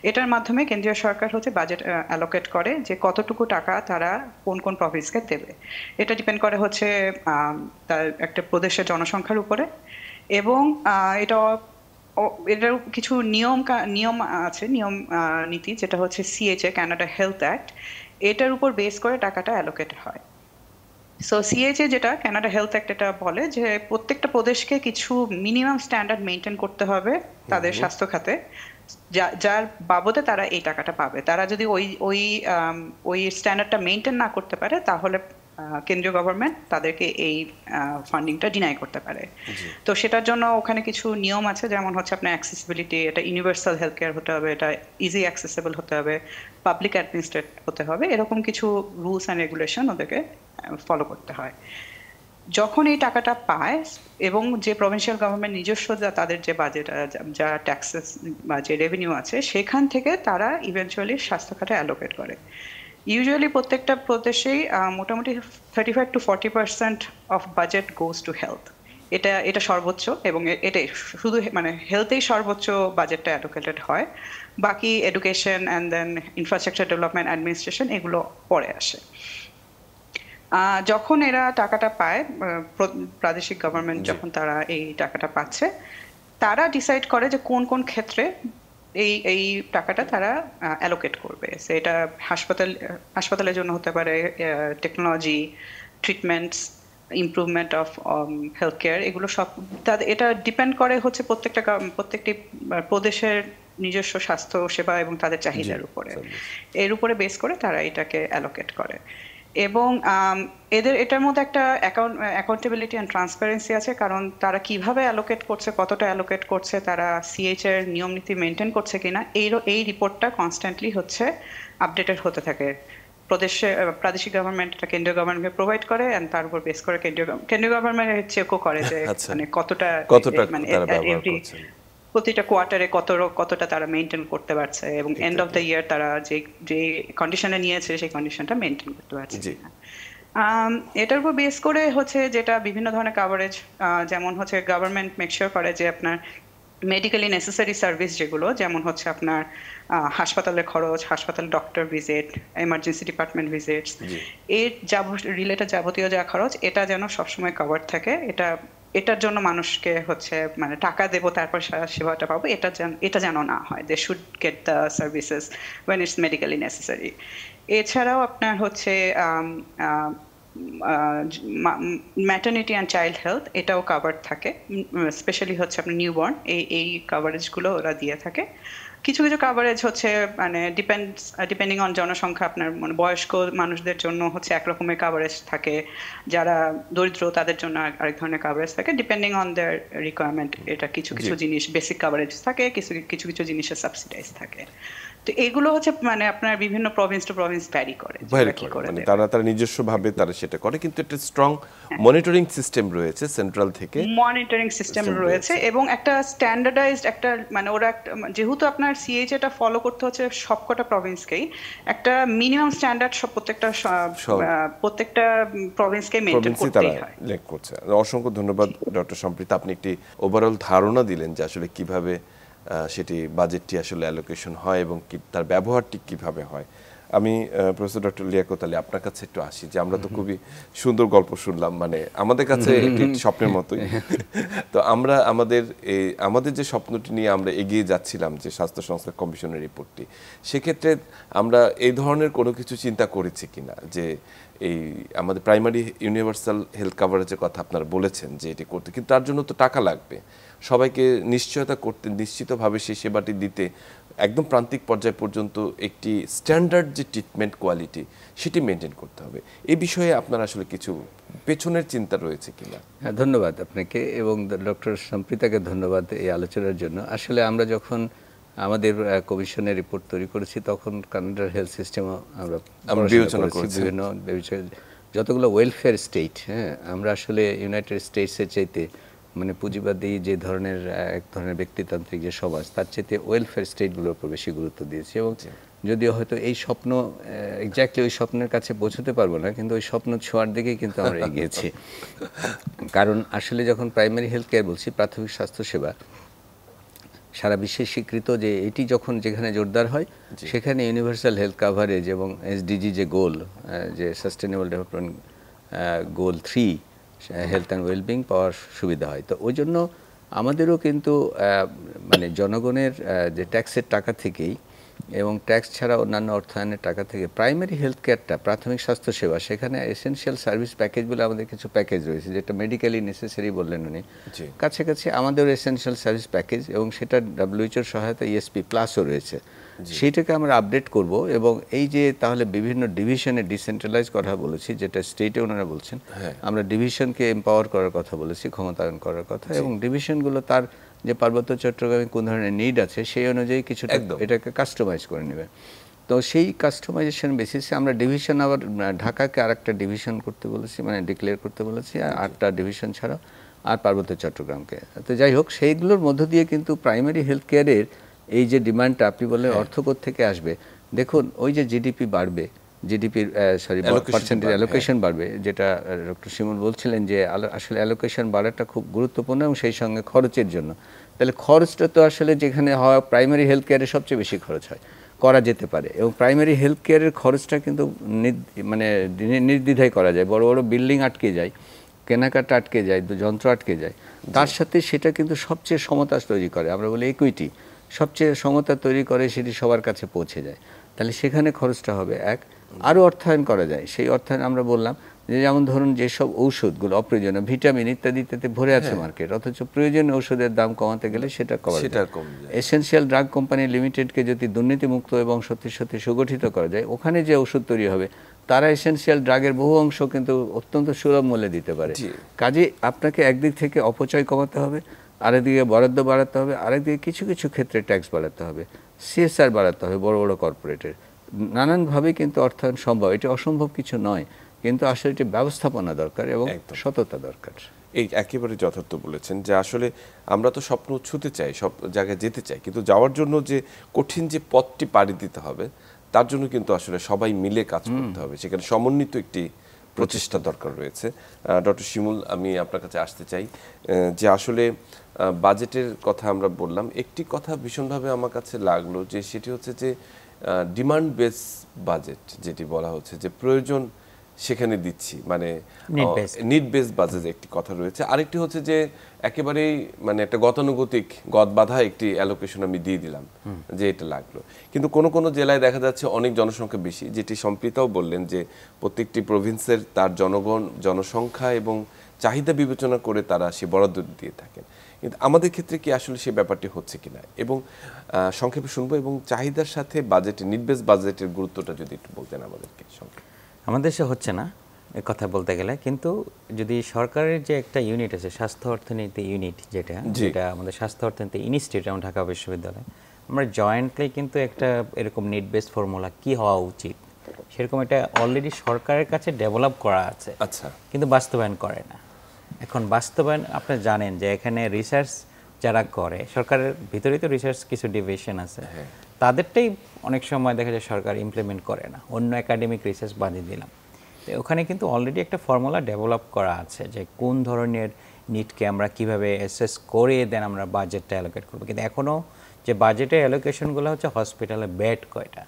[SPEAKER 2] এটার মাধ্যমে কেন্দ্রীয় সরকার হচ্ছে বাজেট অ্যালোকেট করে যে কতটুকু টাকা তারা কোন কোন প্রভিন্সকে দেবে। এটা ডিপেন্ড করে হচ্ছে তার একটা প্রদেশের জনসংখ্যার উপরে, এবং এটার কিছু নিয়ম আছে, নীতি, যেটা হচ্ছে সিএইচএ, কানাডা হেলথ অ্যাক্ট, এটার উপর বেস করে টাকাটা অ্যালোকেট হয়। সো সিএইচএ যেটা কানাডা হেলথ অ্যাক্ট, এটা বলে যে প্রত্যেকটা প্রদেশকে কিছু মিনিমাম স্ট্যান্ডার্ড মেনটেন করতে হবে তাদের স্বাস্থ্য খাতে, যার বাবদে তারা এই টাকাটা পাবে। তারা যদি ওই স্ট্যান্ডার্ডটা মেনটেন না করতে পারে, তাহলে কেন্দ্রীয় গভর্নমেন্ট তাদেরকে এই ফান্ডিংটা ডিনাই করতে পারে। তো সেটার জন্য ওখানে কিছু নিয়ম আছে, যেমন হচ্ছে আপনার অ্যাক্সেসিবিলিটি, এটা ইউনিভার্সাল হেলথ কেয়ার হতে হবে, এটা ইজি অ্যাক্সেসেবল হতে হবে, পাবলিক অ্যাডমিনিস্ট্রেট হতে হবে, এরকম কিছু রুলস অ্যান্ড রেগুলেশন ওদেরকে ফলো করতে হয়। যখন এই টাকাটা পায় এবং যে প্রভিন্সিয়াল গভর্নমেন্ট নিজস্ব তাদের যে বাজেট, যা ট্যাক্সেস বা যে রেভিনিউ আছে, সেখান থেকে তারা ইভেনচুয়ালি স্বাস্থ্য খাতে অ্যালোকেট করে। ইউজুয়ালি প্রত্যেকটা প্রদেশেই মোটামুটি 35 to 40% of budget goes to health. এটা সর্বোচ্চ, এবং এটাই শুধু মানে হেলথেই সর্বোচ্চ বাজেটটা অ্যালোকেটেড হয়। বাকি education and then infrastructure development, administration, এগুলো পরে আসে। যখন এরা টাকাটা পায়, প্রাদেশিক গভর্নমেন্ট যখন তারা এই টাকাটা পাচ্ছে, তারা ডিসাইড করে যে কোন কোন ক্ষেত্রে এই টাকাটা তারা অ্যালোকেট করবে। সেটা হাসপাতালের জন্য হতে পারে, technology, treatments, improvement of health care, এগুলো সব এটা ডিপেন্ড করে হচ্ছে প্রত্যেকটি প্রদেশের নিজস্ব স্বাস্থ্য সেবা এবং তাদের চাহিদার উপরে। এর উপরে বেস করে তারা এটাকে অ্যালোকেট করে। এবং এটার মধ্যে একটা অ্যাকাউন্টেবিলিটি অ্যান্ড ট্রান্সপারেন্সি আছে, কারণ তারা কিভাবে অ্যালোকেট করছে, কতটা অ্যালোকেট করছে, তারা সিএইচ এর নিয়ম নীতি মেনটেন করছে কিনা, এই রিপোর্টটা কনস্ট্যান্টলি হচ্ছে আপডেটেড হতে থাকে। প্রাদেশিক গভর্নমেন্ট এটা কেন্দ্রীয় গভর্নমেন্টকে প্রোভাইড করে, এন্ড তার উপর বেস করে কেন্দ্রীয় গভর্নমেন্ট চেকও করে যে মানে কতটা মানে প্রতিটা কোয়ার্টারে কতটা তারা মেনটেন করতে পারছে, এবং এন্ড অফ দ্য ইয়ার তারা যে কন্ডিশনে নিয়েছে সেই কন্ডিশনটা মেনটেন করতে পারছে। এটার উপর বেস করে হচ্ছে যেটা বিভিন্ন ধরনের কাভারেজ, যেমন হচ্ছে গভর্নমেন্ট মেকশিওর করে যে আপনার মেডিকেলি নেসেসারি সার্ভিস যেগুলো, যেমন হচ্ছে আপনার হাসপাতালের খরচ, হাসপাতাল doctor visit, emergency department visits, এর রিলেটেড যাবতীয় যা খরচ, এটা যেন সবসময় কভার থাকে। এটার জন্য মানুষকে হচ্ছে মানে টাকা দেবো তারপর সেবাটা পাবো, এটা যেন না হয়। They should get the services when it's medically necessary. এছাড়াও আপনার হচ্ছে ম্যাটারনিটি অ্যান্ড চাইল্ড হেলথ, এটাও কাভার থাকে, স্পেশালি হচ্ছে আপনার নিউবর্ন, এই কাভারেজগুলো ওরা দিয়ে থাকে। কিছু কিছু কাভারেজ হচ্ছে মানে ডিপেন্ডিং অন জনসংখ্যা, আপনার মানে বয়স্ক মানুষদের জন্য হচ্ছে একরকমের কাভারেজ থাকে, যারা দরিদ্র তাদের জন্য আরেক ধরনের কাভারেজ থাকে, ডিপেন্ডিং অন দেয়ার রিকোয়ারমেন্ট। এটা কিছু কিছু জিনিস বেসিক কাভারেজ থাকে, কিছু কিছু জিনিসের সাবসিডাইজ থাকে। তো এগুলো হচ্ছে মানে আপনার বিভিন্ন প্রভিন্স টু প্রভিন্স ভ্যারি করে,
[SPEAKER 1] মানে তারা নিজস্বভাবে তারা সেটা করে, কিন্তু একটা স্ট্রং মনিটরিং সিস্টেম রয়েছে সেন্ট্রাল থেকে,
[SPEAKER 2] মনিটরিং সিস্টেম রয়েছে, এবং একটা স্ট্যান্ডার্ডাইজড একটা মানে ওরা যেহেতু আপনার সিএইচ এটা ফলো করতে হচ্ছে সবকটা প্রভিন্সকেই, একটা মিনিমাম স্ট্যান্ডার্ড প্রত্যেকটা প্রভিন্সকে মেইনটেইন করতেই হয়।
[SPEAKER 1] অসংখ্য ধন্যবাদ ডক্টর সম্প্রীতা, আপনি একটি ওভারঅল ধারণা দিলেন যে আসলে কিভাবে সেটি বাজেটটি আসলে অ্যালোকেশন হয় এবং তার ব্যবহারটি কিভাবে হয়। আমি প্রফেসর ডক্টর লিয়াকত আলী আপনার কাছে একটু আসি, যে আমরা তো খুবই সুন্দর গল্প শুনলাম, মানে আমাদের কাছে একটি স্বপ্নের মতোই। তো আমরা আমাদের যে স্বপ্নটি নিয়ে আমরা এগিয়ে যাচ্ছিলাম, যে স্বাস্থ্য সংস্থা কমিশনের রিপোর্টটি, সেক্ষেত্রে আমরা এই ধরনের কোনো কিছু চিন্তা করেছি কিনা, যে এই আমাদের প্রাইমারি ইউনিভার্সাল হেলথ কাভারেজের কথা আপনারা বলেছেন যে এটি করতে, কিন্তু তার জন্য তো টাকা লাগবে, সবাইকে নিশ্চয়তা করতে, নিশ্চিতভাবে সেই সেবাটি দিতে একদম প্রান্তিক পর্যায় পর্যন্ত একটি স্ট্যান্ডার্ড যে ট্রিটমেন্ট কোয়ালিটি সেটি মেনটেন করতে হবে। এই বিষয়ে আপনার আসলে কিছু পেছনের চিন্তা রয়েছে কিনা?
[SPEAKER 3] হ্যাঁ, ধন্যবাদ আপনাকে এবং ডক্টর সম্প্রীতাকে ধন্যবাদ এই আলোচনার জন্য। আসলে আমরা যখন আমাদের কমিশনের রিপোর্ট তৈরি করেছি তখন কানাডার হেলথ সিস্টেম আমরা
[SPEAKER 1] বিবেচনা
[SPEAKER 3] করেছি, বিভিন্ন যতগুলো ওয়েলফেয়ার স্টেট, হ্যাঁ, আমরা আসলে ইউনাইটেড স্টেটসের চাইতে মানে পুঁজিবাদী যে ধরনের এক ধরনের ব্যক্তিতান্ত্রিক যে সমাজ, তার চাইতে ওয়েলফেয়ার স্টেটগুলোর উপর বেশি গুরুত্ব দিয়েছি। এবং যদিও হয়তো এই স্বপ্ন এক্স্যাক্টলি ওই স্বপ্নের কাছে পৌঁছতে পারবো না, কিন্তু ওই স্বপ্ন ছোঁয়ার দিকেই কিন্তু আমরা এগিয়েছি। কারণ আসলে যখন প্রাইমারি হেলথ কেয়ার বলছি, প্রাথমিক স্বাস্থ্যসেবা, সারা বিশ্বে স্বীকৃত যে এটি যখন যেখানে জোরদার হয় সেখানে ইউনিভার্সাল হেলথ কাভারেজ এবং এসডিজি যে গোল, যে sustainable development goal 3 health and wellbeing পাওয়ার সুবিধা হয়। তো ওই জন্য আমাদেরও কিন্তু মানে জনগণের যে ট্যাক্সের টাকা থেকেই এবং ট্যাক্স ছাড়া অন্যান্য অর্থায়নের টাকা থেকে প্রাইমারি হেলথ কেয়ারটা, প্রাথমিক স্বাস্থ্যসেবা, সেখানে এসেনশিয়াল সার্ভিস প্যাকেজ বলে আমাদের কিছু প্যাকেজ রয়েছে, যেটা মেডিকেলি নেসেসারি বললেন উনি, কাছাকাছি আমাদের এসেনশিয়াল সার্ভিস প্যাকেজ, এবং সেটা ডাব্লিউএইচওর সহায়তা ইএসপি প্লাসও রয়েছে। সেইটাকে আমরা আপডেট করব এবং এই যে তাহলে বিভিন্ন ডিভিশনে ডিসেন্ট্রালাইজ করা বলেছি, যেটা স্টেটে ওনারা বলছেন, আমরা ডিভিশনকে এম্পাওয়ার করার কথা বলেছি, ক্ষমতায়ন করার কথা, এবং ডিভিশনগুলো তার যে পার্বত্য চট্টগ্রামে কোন ধরনের নিড আছে সেই অনুযায়ী কিছুটা এটাকে কাস্টমাইজ করে নেবে। তো সেই কাস্টমাইজেশন বেসিসে আমরা ডিভিশন, আবার ঢাকাকে আরেকটা ডিভিশন করতে বলেছি, মানে ডিক্লেয়ার করতে বলেছি, আর 8টা ডিভিশন ছাড়া, আর পার্বত্য চট্টগ্রামকে। তো যাই হোক, সেইগুলোর মধ্য দিয়ে কিন্তু প্রাইমারি হেলথ কেয়ারের এই যে ডিমান্ডটা আপনি বললেন অর্থ থেকে আসবে, দেখুন ওই যে জিডিপি বাড়বে, জিডিপির পার্সেন্টেজ অ্যালোকেশন বাড়বে, যেটা ডক্টর শিমুল বলছিলেন যে আসলে অ্যালোকেশন বাড়াটা খুব গুরুত্বপূর্ণ, এবং সেই সঙ্গে খরচের জন্য। তাহলে খরচটা তো আসলে যেখানে হয় প্রাইমারি হেলথ কেয়ারে সবচেয়ে বেশি খরচ হয়, করা যেতে পারে, এবং প্রাইমারি হেলথ কেয়ারের খরচটা কিন্তু মানে নির্দ্বিধায় করা যায়। বড় বড় বিল্ডিং আটকে যায়, কেনাকাটা আটকে যায়, যন্ত্র আটকে যায়, তার সাথে সেটা কিন্তু সবচেয়ে সমতা তৈরি করে, আমরা বলি ইকুইটি, সবচেয়ে সমতা তৈরি করে, সেটি সবার কাছে পৌঁছে যায়। তাহলে সেখানে খরচটা হবে এক, আরও অর্থায়ন করা যায়। সেই অর্থায়ন আমরা বললাম যে যেমন ধরুন যেসব ঔষধগুলো অপ্রয়োজনীয়, ভিটামিন ইত্যাদি ইত্যাদি ভরে আছে মার্কেট, অথচ প্রয়োজনীয় ঔষধের দাম কমাতে গেলে সেটা কমে যায়। এসেনশিয়াল ড্রাগ কোম্পানি লিমিটেডকে যদি দুর্নীতিমুক্ত এবং সত্যি সত্যি সুগঠিত করা যায়, ওখানে যে ওষুধ তৈরি হবে তারা এসেনশিয়াল ড্রাগের বহু অংশ কিন্তু অত্যন্ত সুলভ মূল্যে দিতে পারে। কাজে আপনাকে একদিক থেকে অপচয় কমাতে হবে, আরেকদিকে বরাদ্দ বাড়াতে হবে, আরেকদিকে কিছু কিছু ক্ষেত্রে ট্যাক্স বাড়াতে হবে, সিএসআর বাড়াতে হবে বড় বড় কর্পোরেটের। নানানভাবে কিন্তু অর্থায়ন সম্ভব, এটি অসম্ভব কিছু নয়, কিন্তু আসলে এটি ব্যবস্থাপনা দরকার এবং সততা দরকার।
[SPEAKER 1] এই একেবারে যথার্থ বলেছেন যে আসলে আমরা তো স্বপ্ন ছুঁতে চাই, সব জায়গায় যেতে চাই, কিন্তু যাওয়ার জন্য যে কঠিন যে পথটি পাড়ি দিতে হবে তার জন্য কিন্তু আসলে সবাই মিলে কাজ করতে হবে, সেখানে সমন্বিত একটি প্রচেষ্টা দরকার রয়েছে। ডক্টর শিমুল, আমি আপনার কাছে আসতে চাই যে আসলে বাজেটের কথা আমরা বললাম, একটি কথা ভীষণভাবে আমার কাছে লাগলো, যে সেটি হচ্ছে যে ডিমান্ড বেস বাজেট, যেটি বলা হচ্ছে যে প্রয়োজন সেখানে দিচ্ছি, মানে নিড বেস বাজেট একটি কথা রয়েছে। আরেকটি হচ্ছে যে একেবারেই মানে একটা গতানুগতিক গদবাঁধা একটি অ্যালোকেশন আমি দিয়ে দিলাম যে এটা লাগলো, কিন্তু কোন কোন জেলায় দেখা যাচ্ছে অনেক জনসংখ্যা বেশি, যেটি সম্প্রীতাও বললেন যে প্রত্যেকটি প্রভিন্সের তার জনসংখ্যা এবং চাহিদা বিবেচনা করে তারা সে বরাদ্দ দিয়ে থাকেন। কিন্তু আমাদের ক্ষেত্রে কি আসলে সে ব্যাপারটি হচ্ছে কিনা, এবং সংক্ষেপে শুনবো, এবং চাহিদার সাথে বাজেটের নিড বেস বাজেটের গুরুত্বটা যদি একটু বলতেন আমাদেরকে।
[SPEAKER 4] আমাদের দেশে হচ্ছে না এই কথা বলতে গেলে, কিন্তু যদি সরকারের যে একটা ইউনিট আছে স্বাস্থ্য অর্থনীতি ইউনিট, যেটা আমাদের স্বাস্থ্য অর্থনীতি ইনস্টিটিউট এবং ঢাকা বিশ্ববিদ্যালয়, আমরা জয়েন্টলি কিন্তু একটা এরকম নিড বেস ফর্মুলা কি হওয়া উচিত সেরকম এটা অলরেডি সরকারের কাছে ডেভেলপ করা আছে,
[SPEAKER 1] আচ্ছা,
[SPEAKER 4] কিন্তু বাস্তবায়ন করে না। এখন বাস্তবায়ন আপনি জানেন যে এখানে রিসার্চ যারা করে, সরকারের ভিতরেই তো রিসার্চ কিছু ডিভিশন আছে, তাদেরটাই অনেক সময় দেখা যায় সরকার ইমপ্লিমেন্ট করে না, অন্য একাডেমিক রিসার্চ বাদে দিলাম। তো ওখানে কিন্তু অলরেডি একটা ফর্মুলা ডেভেলপ করা আছে যে কোন ধরনের নিডকে আমরা কিভাবে অ্যাসেস করে দেন আমরা বাজেটটা অ্যালোকেট করবো, কিন্তু এখনও যে বাজেটের অ্যালোকেশনগুলো হচ্ছে হসপিটালে বেড কয়টা,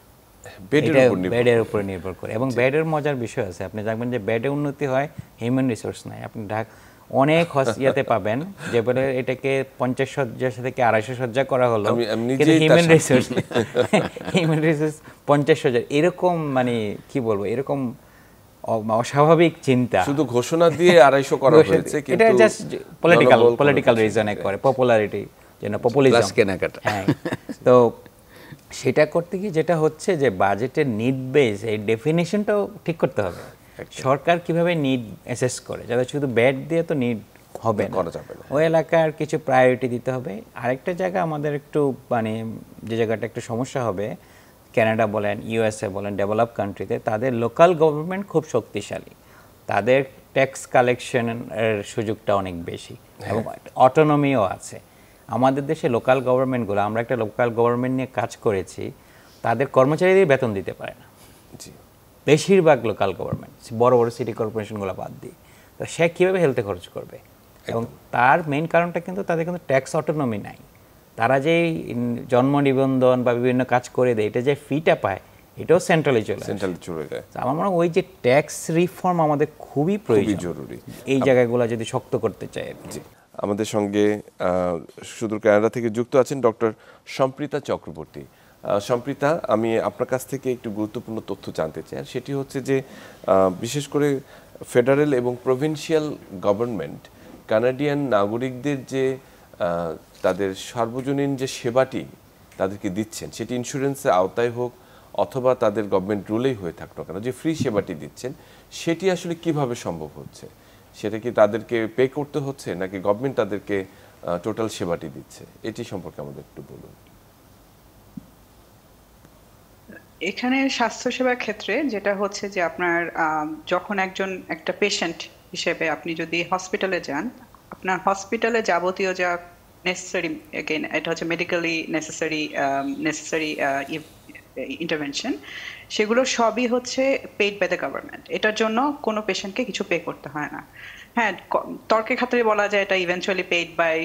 [SPEAKER 4] বেডের উপরে নির্ভর করে। এবং বেডের মজার বিষয় আছে, আপনি দেখবেন যে বেডে উন্নতি হয়, হিউম্যান রিসোর্স নাই। আপনি অনেক ইয়াতে পাবেন যে বলে এটাকে 50 শয্যা থেকে 250 শয্যা করা হলো, কিন্তু হিউম্যান রিসোর্স 50 শয্যা, এরকম মানে কি বলবো, এরকম অস্বাভাবিক চিন্তা,
[SPEAKER 1] শুধু ঘোষণা দিয়ে 250 করা হয়েছে, কিন্তু
[SPEAKER 4] এটা জাস্ট পলিটিক্যাল রিজনে করে, পপুলারিটি যেন, পপুলিজম কেনাকাটা। হ্যাঁ, তো সেটা করতে গিয়ে যেটা হচ্ছে যে বাজেটের নিড বেস এই ডেফিনেশনটাও ঠিক করতে হবে। সরকার কিভাবে নিড অ্যাসেস করে, যাতে শুধু বেড দিয়ে তো নিড হবে না,
[SPEAKER 1] করা যাবে না।
[SPEAKER 4] ওই এলাকার কিছু প্রায়োরিটি দিতে হবে। আরেকটা জায়গা আমাদের একটু মানে যে জায়গাটা একটু সমস্যা হবে, কানাডা বলেন, ইউএসএ বলেন, ডেভেলপ কান্ট্রিতে তাদের লোকাল গভর্নমেন্ট খুব শক্তিশালী, তাদের ট্যাক্স কালেকশনের সুযোগটা অনেক বেশি এবং অটোনমিও আছে। আমাদের দেশে লোকাল গভর্নমেন্টগুলো, আমরা একটা লোকাল গভর্নমেন্ট নিয়ে কাজ করেছি, তাদের কর্মচারীদের বেতন দিতে পারে না
[SPEAKER 1] জি,
[SPEAKER 4] বেশিরভাগ লোকাল গভর্নমেন্ট, বড় বড় সিটি কর্পোরেশনগুলো বাদ দিয়ে। তো সে কীভাবে হেলথে খরচ করবে? এবং তার মেইন কারণটা কিন্তু তাদের কিন্তু ট্যাক্স অটোনমি নাই। তারা যেই জন্ম নিবন্ধন বা বিভিন্ন কাজ করে দেয়, এটা যে ফিটা পায় এটাও সেন্ট্রালে চলে আসে।
[SPEAKER 1] সেন্ট্রাল চলে যায়।
[SPEAKER 4] তো আমার মনে হয় ওই যে ট্যাক্স রিফর্ম আমাদের খুবই প্রয়োজন,
[SPEAKER 1] জরুরি
[SPEAKER 4] এই জায়গাগুলো যদি শক্ত করতে চায়।
[SPEAKER 1] জি, আমাদের সঙ্গে সুদূর কানাডা থেকে যুক্ত আছেন ডক্টর সম্প্রীতা চক্রবর্তী। সম্প্রীতা, আমি আপনার কাছ থেকে একটু গুরুত্বপূর্ণ তথ্য জানতে চাই, আর সেটি হচ্ছে যে বিশেষ করে ফেডারেল এবং প্রভিন্সিয়াল গভর্নমেন্ট কানাডিয়ান নাগরিকদের যে তাদের সার্বজনীন যে সেবাটি তাদেরকে দিচ্ছেন, সেটি ইন্স্যুরেন্সের আওতায় হোক অথবা তাদের গভর্নমেন্ট রুলেই হয়ে থাক না কেন, যে ফ্রি সেবাটি দিচ্ছেন সেটি আসলে কিভাবে সম্ভব হচ্ছে? সেটা কি তাদেরকে পে করতে হচ্ছে নাকি গভর্নমেন্ট তাদেরকে টোটাল সেবাটি দিচ্ছে? এটি সম্পর্কে আমাদের একটু বলুন।
[SPEAKER 2] এখানে স্বাস্থ্যসেবার ক্ষেত্রে যেটা হচ্ছে যে আপনার যখন একটা পেশেন্ট হিসেবে আপনি যদি হসপিটালে যান, আপনার হসপিটালে যাবতীয় যা নেসেসারি, এগেইন এটা হচ্ছে মেডিকেলি নেসেসারি ইন্টারভেনশন, সেগুলো সবই হচ্ছে পেইড বাই দ্য গভর্নমেন্ট। এটার জন্য কোনো পেশেন্টকে কিছু পে করতে হয় না। হ্যাঁ, তর্কের খাতিরে বলা যায় এটা eventually paid by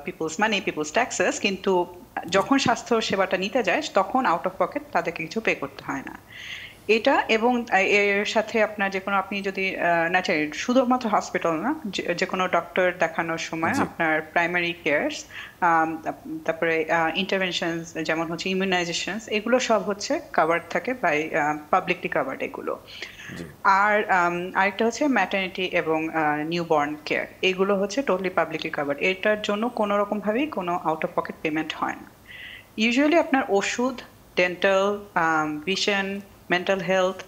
[SPEAKER 2] people's money, people's taxes, কিন্তু যখন স্বাস্থ্য সেবাটা নিতে যায় তখন আউট অফ পকেট তাদেরকে কিছু পে করতে হয় না। এটা এবং এর সাথে আপনার যে কোনো, আপনি যদি না চাই শুধুমাত্র হসপিটাল না, যে কোনো ডক্টর দেখানোর সময় আপনার প্রাইমারি কেয়ারস, তারপরে ইন্টারভেনশনস যেমন হচ্ছে ইমিউনাইজেশনস, এগুলো সব হচ্ছে কাভার্ড থাকে বাই পাবলিকলি কাভার্ড এগুলো। আর আরেকটা হচ্ছে ম্যাটারনিটি এবং নিউবর্ন কেয়ার, এগুলো হচ্ছে টোটালি পাবলিকলি কাভার্ড। এটার জন্য কোনো রকমভাবেই কোনো আউট অফ পকেট পেমেন্ট হয় না। ইউজুয়ালি আপনার ওষুধ, dental, vision, mental health,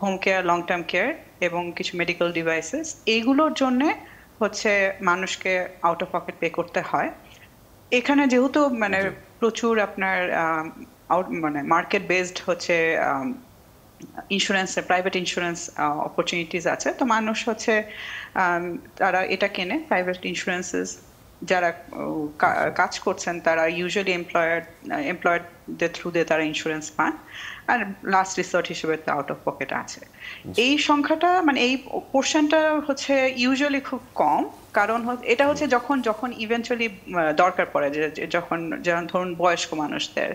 [SPEAKER 2] home care, long term care এবং কিছু মেডিকেল ডিভাইসেস, এইগুলোর জন্যে হচ্ছে মানুষকে আউট অফ পকেট পে করতে হয়। এখানে যেহেতু মানে প্রচুর আপনার মানে মার্কেট বেসড হচ্ছে ইন্স্যুরেন্স, প্রাইভেট ইন্স্যুরেন্স অপরচুনিটিস আছে, তো মানুষ হচ্ছে তারা এটা কেনে। প্রাইভেট ইন্স্যুরেন্সেস যারা কাজ করছেন তারা ইউজুয়ালি এমপ্লয়ারদের থ্রু দিয়ে তারা ইন্স্যুরেন্স পান, আর লাস্ট রিসোর্ট হিসেবে আউট অফ পকেট আছে। এই সংখ্যাটা মানে এই পোর্শনটা হচ্ছে ইউজুয়ালি খুব কম, কারণ এটা হচ্ছে যখন ইভেন্চুয়ালি দরকার পড়ে, যখন ধরুন বয়স্ক মানুষদের,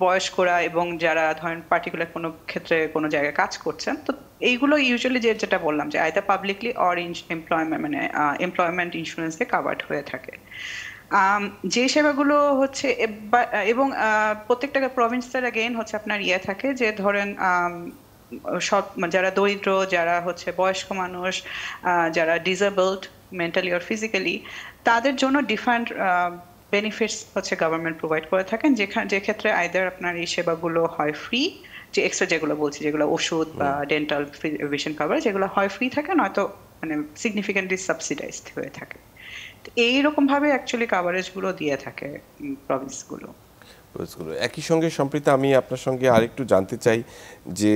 [SPEAKER 2] বয়স্করা এবং যারা ধরেন পার্টিকুলার কোনো ক্ষেত্রে কোনো জায়গায় কাজ করছেন, তো এইগুলো ইউজুয়ালি যেটা বললাম যে আইদার পাবলিকলি অর এমপ্লয়মেন্ট ইন্স্যুরেন্সে কাভার্ড হয়ে থাকে। যে সেবাগুলো হচ্ছে এবং প্রত্যেকটা প্রভিন্সের অ্যাগেইন হচ্ছে আপনার থাকে যে ধরেন সব যারা দরিদ্র, যারা হচ্ছে বয়স্ক মানুষ, যারা ডিসেবলড মেন্টালি অর ফিজিক্যালি, তাদের জন্য ডিফারেন্ট বেনিফিটস হচ্ছে গভর্নমেন্ট প্রোভাইড করে থাকেন, যে ক্ষেত্রে আইদার আপনার এই সেবাগুলো হয় ফ্রি, যে এক্সট্রা যেগুলো বলছি, যেগুলো ওষুধ বা ডেন্টাল ভিশন কভার, যেগুলো হয় ফ্রি থাকে, নয়তো মানে সিগনিফিকেন্টলি সাবসিডাইজড হয়ে থাকে। এইরকম ভাবে অ্যাকচুয়ালি কাভারেজগুলো দিয়ে থাকে প্রভিন্সগুলো।
[SPEAKER 1] একই সঙ্গে সম্প্রীতা, আমি আপনার সঙ্গে আরেকটু জানতে চাই যে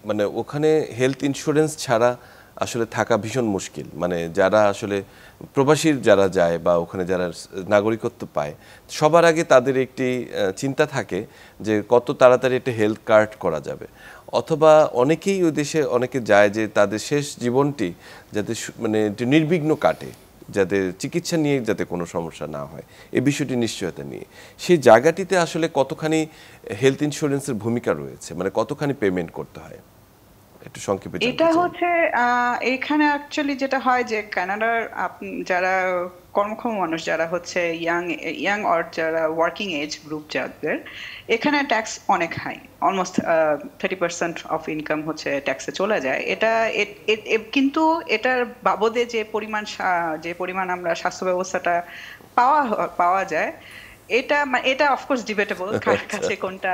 [SPEAKER 1] মানে ওখানে হেলথ ইন্স্যুরেন্স ছাড়া আসলে থাকা ভীষণ মুশকিল। মানে যারা আসলে প্রবাসীর যারা যায় বা ওখানে যারা নাগরিকত্ব পায়, সবার আগে তাদের একটি চিন্তা থাকে যে কত তাড়াতাড়ি একটা হেলথ কার্ড করা যাবে, অথবা অনেকেই ওই দেশে অনেকে যায় যে তাদের শেষ জীবনটি যাতে মানে একটু নির্বিঘ্ন কাটে, যাতে চিকিৎসা নিয়ে যাতে কোনো সমস্যা না হয়, এই বিষয়টি নিশ্চয়তা নিয়ে সেই জায়গাটিতে আসলে কতখানি হেলথ ইন্স্যুরেন্সের ভূমিকা রয়েছে, মানে কতখানি পেমেন্ট করতে হয় একটু সংক্ষেপে জানতে চাই।
[SPEAKER 2] এটা হচ্ছে এখানে অ্যাকচুয়ালি যেটা হয় যে কানাডার যারা কর্মক্ষম মানুষ, যারা হচ্ছে ইয়াং অর যারা ওয়ার্কিং এজ গ্রুপ, যাদের এখানে ট্যাক্স অনেক হাই, অলমোস্ট 30% অফ ইনকাম হচ্ছে ট্যাক্সে চলে যায়। এটা কিন্তু এটার বাবদে যে পরিমাণ আমরা স্বাস্থ্য ব্যবস্থাটা পাওয়া যায়, এটা অফকোর্স ডিবেটেবল, কার কাছে কোনটা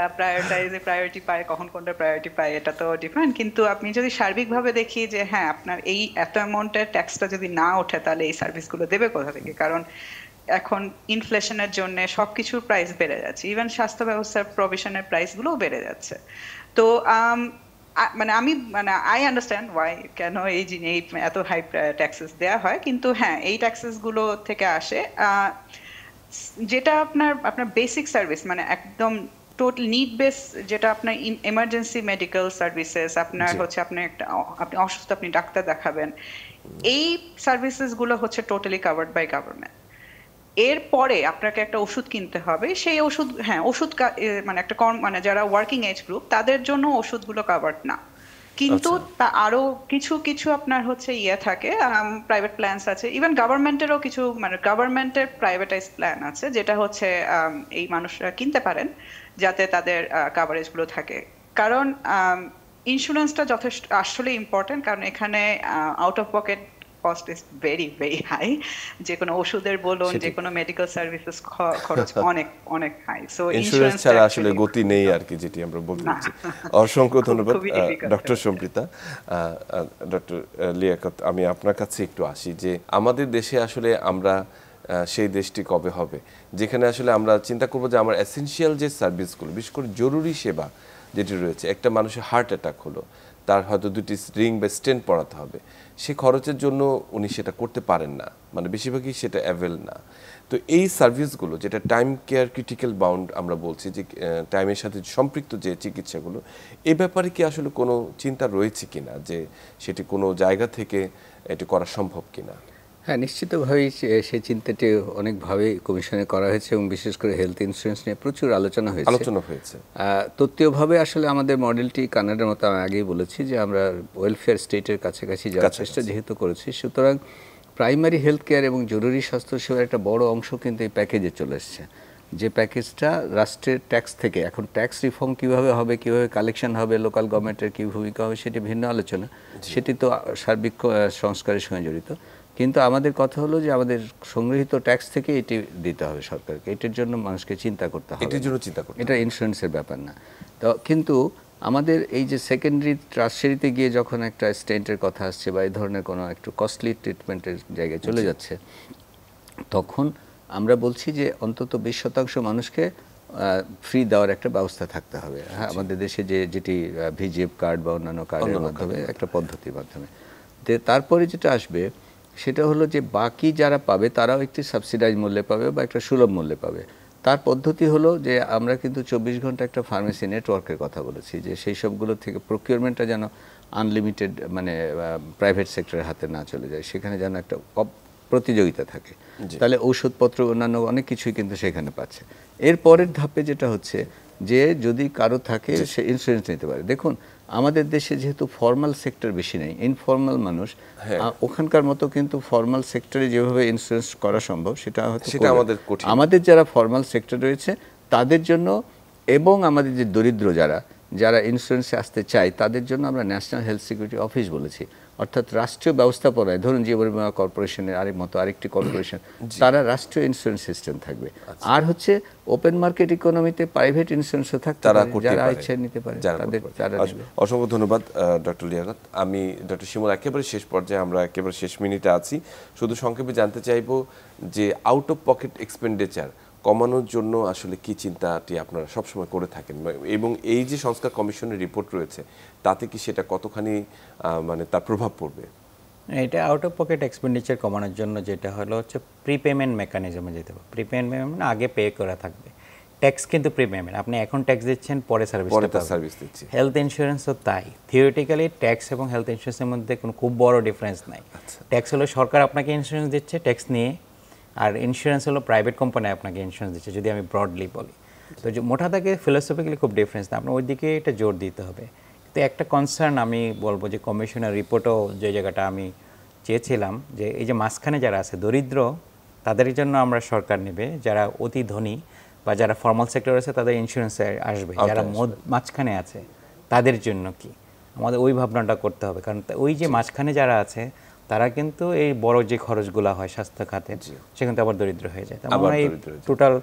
[SPEAKER 2] প্রায়োরিটি পায়, কখন কোনটা প্রায়োরিটি পায়, এটা তো ডিফারেন্ট। কিন্তু আপনি যদি সার্বিকভাবে দেখি যে হ্যাঁ, আপনার এই এত অ্যামাউন্টের ট্যাক্সটা যদি না ওঠে তাহলে এই সার্ভিসগুলো দেবে কোথা থেকে? কারণ এখন ইনফ্লেশনের জন্য সবকিছুর প্রাইস বেড়ে যাচ্ছে, ইভেন স্বাস্থ্য ব্যবস্থার প্রভিশনের প্রাইসগুলোও বেড়ে যাচ্ছে। তো আই আন্ডারস্ট্যান্ড ওয়াই, কেন এই এত হাই ট্যাক্সেস দেওয়া হয়। কিন্তু হ্যাঁ, এই ট্যাক্সেসগুলো থেকে আসে যেটা আপনার বেসিক সার্ভিস, মানে একদম টোটাল নিড বেস, যেটা আপনার এমার্জেন্সি মেডিকেল সার্ভিসেস, আপনার হচ্ছে আপনি অসুস্থ, আপনি ডাক্তার দেখাবেন, এই সার্ভিসেসগুলো হচ্ছে টোটালি কাভার্ড বাই গভর্নমেন্ট। এরপরে আপনাকে একটা ওষুধ কিনতে হবে, সেই ওষুধ মানে একটা যারা ওয়ার্কিং এজ গ্রুপ তাদের জন্য ওষুধগুলো কাভার্ড না। কিন্তু তা আরো কিছু আপনার হচ্ছে থাকে, প্রাইভেট প্ল্যানস আছে, ইভেন গভর্নমেন্টেরও কিছু, মানে গভর্নমেন্টের প্রাইভেটাইজ প্ল্যান আছে, যেটা হচ্ছে এই মানুষরা কিনতে পারেন যাতে তাদের কাভারেজগুলো থাকে। কারণ ইন্স্যুরেন্সটা যথেষ্ট আসলে ইম্পর্টেন্ট, কারণ এখানে out of pocket cost is very very high. যে কোনো ওষুধের বলুন, যে কোনো মেডিকেল সার্ভিসেস খরচ অনেক হাই। সো
[SPEAKER 1] ইন্স্যুরেন্স ছাড়া আসলে গতি নেই আর কি, যেটি আমরা বলতে চাচ্ছি। অসংখ্য ধন্যবাদ ডক্টর সম্প্রীতা। ডক্টর লিয়াকত, আমি আপনার কাছে একটু আসি যে আমাদের দেশে আসলে আমরা সেই দেশটি কবে হবে যেখানে আসলে আমরা চিন্তা করবো যে আমার এসেনশিয়াল যে সার্ভিসগুলো, বিশেষ করে জরুরি সেবা যেটি রয়েছে, একটা মানুষের হার্ট অ্যাটাক হলো, তার হয়তো 2টি রিং বা স্টেন্ট পড়াতে হবে, সে খরচের জন্য উনি সেটা করতে পারেন না, মানে বেশিরভাগই সেটা অ্যাভেল না। তো এই সার্ভিসগুলো যেটা টাইম কেয়ার ক্রিটিক্যাল বাউন্ড আমরা বলছি, যে টাইমের সাথে সম্পৃক্ত যে চিকিৎসাগুলো, এই ব্যাপারে কি আসলে কোনো চিন্তা রয়েছে কিনা যে সেটি কোনো জায়গা থেকে এটি করা সম্ভব কিনা?
[SPEAKER 3] হ্যাঁ, নিশ্চিতভাবেই সেই চিন্তাটি অনেকভাবে কমিশনে করা হয়েছে এবং বিশেষ করে হেলথ ইন্স্যুরেন্স নিয়ে প্রচুর আলোচনা হয়েছে। তত্ত্বীয়ভাবে আসলে আমাদের মডেলটি কানাডার মতো, আমি আগেই বলেছি যে আমরা ওয়েলফেয়ার স্টেটের কাছাকাছি যাওয়ার চেষ্টা যেহেতু করেছি, সুতরাং প্রাইমারি হেলথ কেয়ার এবং জরুরি স্বাস্থ্যসেবার একটা বড় অংশ কিন্তু এই প্যাকেজে চলে এসছে, যে প্যাকেজটা রাষ্ট্রের ট্যাক্স থেকে। এখন ট্যাক্স রিফর্ম কিভাবে হবে, কিভাবে কালেকশন হবে, লোকাল গভর্নমেন্টের কী ভূমিকা হবে, সেটি ভিন্ন আলোচনা, সেটি তো সার্বিক সংস্কারের সঙ্গে জড়িত। কিন্তু আমাদের কথা হলো যে আমাদের সংগৃহীত ট্যাক্স থেকে এটি দিতে হবে সরকারকে, এটির জন্য মানুষকে চিন্তা করতে হবে, এটা ইন্স্যুরেন্সের ব্যাপার না। তো কিন্তু আমাদের এই যে সেকেন্ডারি ট্রাস্টেরিতে গিয়ে যখন একটা স্টেন্টের কথা আসছে বা এই ধরনের কোনো একটু কস্টলি ট্রিটমেন্টের জায়গায় চলে যাচ্ছে, তখন আমরা বলছি যে অন্তত 20% মানুষকে ফ্রি দেওয়ার একটা ব্যবস্থা থাকতে হবে। হ্যাঁ, আমাদের দেশে যেটি ভিজিএফ কার্ড বা অন্যান্য কার্ডের মাধ্যমে, একটা পদ্ধতির মাধ্যমে। তারপরে যেটা আসবে সেটা হলো যে বাকি যারা পাবে তারাও একটি সাবসিডাইজ মূল্যে পাবে বা একটা সুলভ মূল্যে পাবে। তার পদ্ধতি হলো যে আমরা কিন্তু 24 ঘন্টা একটা ফার্মেসি নেটওয়ার্কের কথা বলেছি, যে সেই সবগুলো থেকে প্রকিউরমেন্টটা যেন আনলিমিটেড, মানে প্রাইভেট সেক্টরের হাতে না চলে যায়, সেখানে যেন একটা প্রতিযোগিতা থাকে। তাহলে ঔষধপত্র অন্যান্য অনেক কিছুই কিন্তু সেখানে পাচ্ছে। এর পরের ধাপে যেটা হচ্ছে যে যদি কারো থাকে সে ইন্স্যুরেন্স নিতে পারে। দেখুন, আমাদের দেশে যেহেতু ফর্মাল সেক্টর বেশি নেই, ইনফর্মাল মানুষ, ওখানকার মতো কিন্তু ফর্মাল সেক্টরে যেভাবে ইন্স্যুরেন্স করা সম্ভব সেটা হচ্ছে আমাদের যারা ফর্মাল সেক্টর রয়েছে তাদের জন্য, এবং আমাদের যে দরিদ্র যারা ইন্স্যুরেন্সে আসতে চায় তাদের জন্য আমরা ন্যাশনাল হেলথ সিকিউরিটি অফিস বলেছি। অর্থাৎ রাষ্ট্রীয় ব্যবস্থাপনায়, ধরুন জীবন বীমা কর্পোরেশনের আরেকটি কর্পোরেশন, তারা রাষ্ট্রীয় ইন্স্যুরেন্স সিস্টেম থাকবে। আর হচ্ছে ওপেন মার্কেট ইকোনমিতে প্রাইভেট ইন্স্যুরেন্সও থাকতে পারে, যারা ইচ্ছা নিতে পারে।
[SPEAKER 1] অসংখ্য ধন্যবাদ ডক্টর লিয়াকত। আমি ডক্টর শিমুল একেবারে শেষ পর্যায়ে, আমরা একেবারে শেষ মিনিটে আছি, শুধু সংক্ষেপে জানতে চাইবো যে আউট অফ পকেট এক্সপেন্ডিচার কমানোর জন্য আসলে কি চিন্তাটি আপনারা সবসময় করে থাকেন, এবং এই যে সংস্কার কমিশনের রিপোর্ট রয়েছে তাতে কি সেটা কতখানি মানে তার প্রভাব পড়বে?
[SPEAKER 4] এটা আউট অফ পকেট এক্সপেন্ডিচার কমানোর জন্য যেটা হলো হচ্ছে প্রিপেমেন্ট মেকানিজমে যেতে হবে। প্রিপেমেন্ট মানে আগে পে করা থাকবে। ট্যাক্স কিন্তু প্রিপেমেন্ট, আপনি এখন ট্যাক্স দিচ্ছেন, পরে সার্ভিস দিচ্ছেন। হেলথ ইন্স্যুরেন্সও তাই। থিওরিটিক্যালি ট্যাক্স এবং হেলথ ইন্স্যুরেন্সের মধ্যে কোনো খুব বড় ডিফারেন্স নাই। ট্যাক্স হলো সরকার আপনাকে ইন্স্যুরেন্স দিচ্ছে ট্যাক্স নিয়ে, আর ইন্স্যুরেন্স হলো প্রাইভেট কোম্পানি আপনাকে ইন্স্যুরেন্স দিচ্ছে, যদি আমি ব্রডলি বলি। তো যে মোটা থাকে ফিলোসফিক্যালি খুব ডিফারেন্স না, আপনার ওই দিকে এটা জোর দিতে হবে। কিন্তু একটা কনসার্ন আমি বলবো যে কমিশনের রিপোর্টও যে জায়গাটা আমি চেয়েছিলাম, যে এই যে মাঝখানে যারা আছে দরিদ্র, তাদের জন্য আমরা সরকার নেবে, যারা অতি ধনী বা যারা ফর্মাল সেক্টর আছে তাদের ইন্স্যুরেন্সে আসবে, যারা মাঝখানে আছে তাদের জন্য কি, আমাদের ওই ভাবনাটা করতে হবে। কারণ ওই যে মাঝখানে যারা আছে তারা কিন্তু এই বড় যে খরচগুলো হয় স্বাস্থ্য খাতে, সে কিন্তু আবার দরিদ্র হয়ে যায়। আমরা এই টোটাল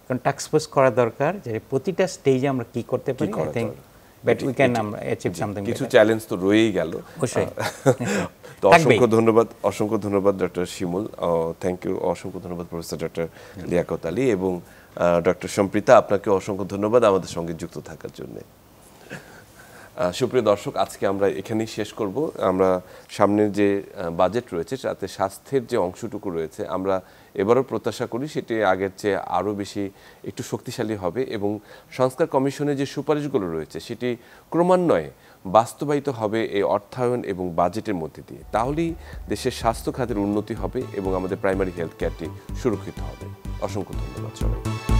[SPEAKER 4] কারণ টাস্কফোর্স করা দরকার যে প্রতিটা স্টেজে আমরা কি করতে পারি। I think but we can আমরা অ্যাচিভ সামথিং।
[SPEAKER 1] কিছু চ্যালেঞ্জ তো রয়েই গেল।
[SPEAKER 4] অবশ্যই।
[SPEAKER 1] তো অসংখ্য ধন্যবাদ ডক্টর শিমুল, থ্যাংক ইউ, অসংখ্য ধন্যবাদ প্রফেসর ডক্টর লিয়াকত আলী এবং ডক্টর সম্প্রীতা, আপনাকে অসংখ্য ধন্যবাদ আমাদের সঙ্গে যুক্ত থাকার জন্য। সুপ্রিয় দর্শক, আজকে আমরা এখানেই শেষ করব। আমরা সামনের যে বাজেট রয়েছে তাতে স্বাস্থ্যের যে অংশটুকু রয়েছে আমরা এবারও প্রত্যাশা করি সেটি আগের চেয়ে আরও বেশি একটু শক্তিশালী হবে এবং সংস্কার কমিশনের যে সুপারিশগুলো রয়েছে সেটি ক্রমান্বয়ে বাস্তবায়িত হবে এই অর্থায়ন এবং বাজেটের মধ্যে দিয়ে। তাহলেই দেশের স্বাস্থ্য খাতের উন্নতি হবে এবং আমাদের প্রাইমারি হেলথ কেয়ারটি সুরক্ষিত হবে। অসংখ্য ধন্যবাদ সবাই।